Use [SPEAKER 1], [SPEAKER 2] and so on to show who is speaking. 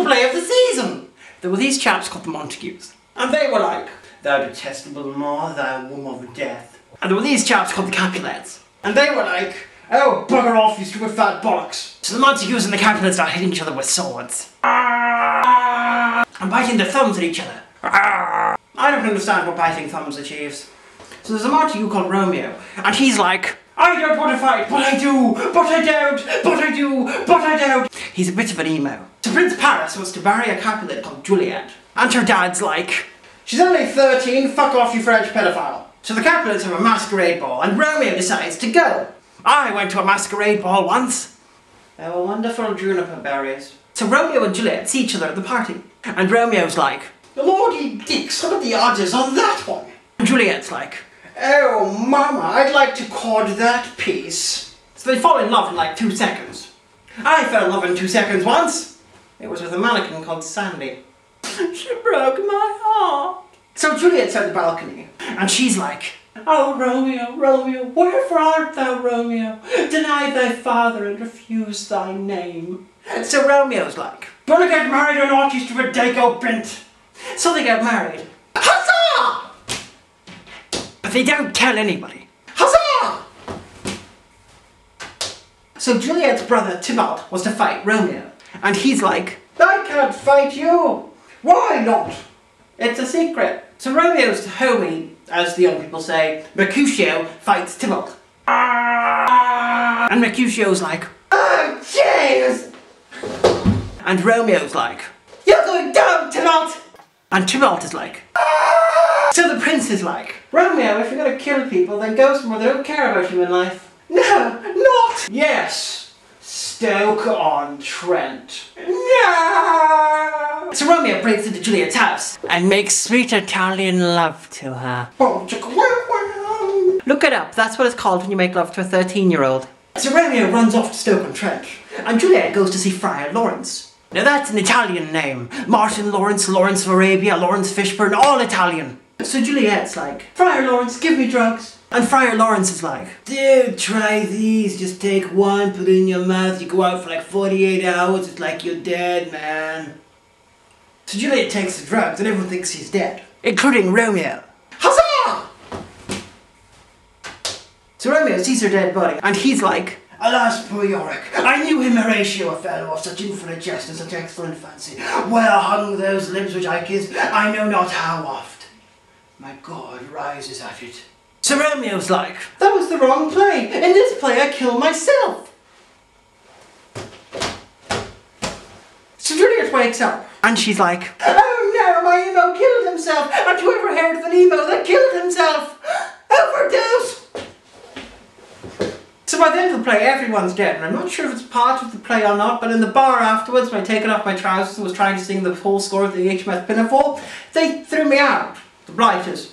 [SPEAKER 1] play of the season. There were these chaps called the Montagues, and they were like, thou detestable maw, thou womb of death. And there were these chaps called the Capulets, and they were like, oh, bugger off, you stupid fat bollocks. So the Montagues and the Capulets started hitting each other with swords. And biting their thumbs at each other. I don't understand what biting thumbs achieves. So there's a Montague called Romeo, and he's like, I don't want to fight, but I do, but I don't, but I do, but I don't. He's a bit of an emo. So Prince Paris wants to marry a Capulet called Juliet, and her dad's like, she's only 13, fuck off you French pedophile. So the Capulets have a masquerade ball, and Romeo decides to go. I went to a masquerade ball once. There were wonderful juniper berries. So Romeo and Juliet see each other at the party, and Romeo's like, Lordy dicks, what are the odds on that one? And Juliet's like, oh mama, I'd like to chord that piece. So they fall in love in like 2 seconds. I fell in love in 2 seconds once. It was with a mannequin called Sandy. She broke my heart. So Juliet's at the balcony, and she's like, oh Romeo, Romeo, wherefore art thou Romeo? Deny thy father and refuse thy name. So Romeo's like, gonna get married or not, you stupid dago bint. So they get married. Huzzah! But they don't tell anybody. Huzzah! So Juliet's brother Tybalt was to fight Romeo, and he's like, I can't fight you. Why not? It's a secret. So Romeo's homie, as the young people say, Mercutio, fights Tybalt. And Mercutio's like, oh jeez! And Romeo's like, you're going down, Tybalt! And Tybalt is like, so the prince is like, Romeo, if you're gonna kill people, then go somewhere they don't care about you in life. No, not! Yes! Stoke-on-Trent. No! So Romeo breaks into Juliet's house and makes sweet Italian love to her. Look it up, that's what it's called when you make love to a 13-year-old. So Romeo runs off to Stoke-on-Trent, and Juliet goes to see Friar Lawrence. Now that's an Italian name. Martin Lawrence, Lawrence of Arabia, Lawrence Fishburne, all Italian. So Juliet's like, Friar Lawrence, give me drugs. And Friar Lawrence is like, dude, try these, just take one, put it in your mouth, you go out for like 48 hours, it's like you're dead, man. So Juliet takes the drugs and everyone thinks she's dead, including Romeo. Huzzah! So Romeo sees her dead body, and he's like, alas, poor Yorick, I knew him Horatio, a fellow of such infinite jest and such excellent fancy. Well hung those lips which I kissed, I know not how oft. My God rises at it. So Romeo's like, that was the wrong play. In this play I kill myself. So Juliet wakes up, and she's like, oh no, my emo killed himself. And whoever heard of an emo that killed himself? Overdose! So by the end of the play, everyone's dead, and I'm not sure if it's part of the play or not, but in the bar afterwards, when I'd taken off my trousers and was trying to sing the whole score of the HMS Pinafore, they threw me out. The blighters.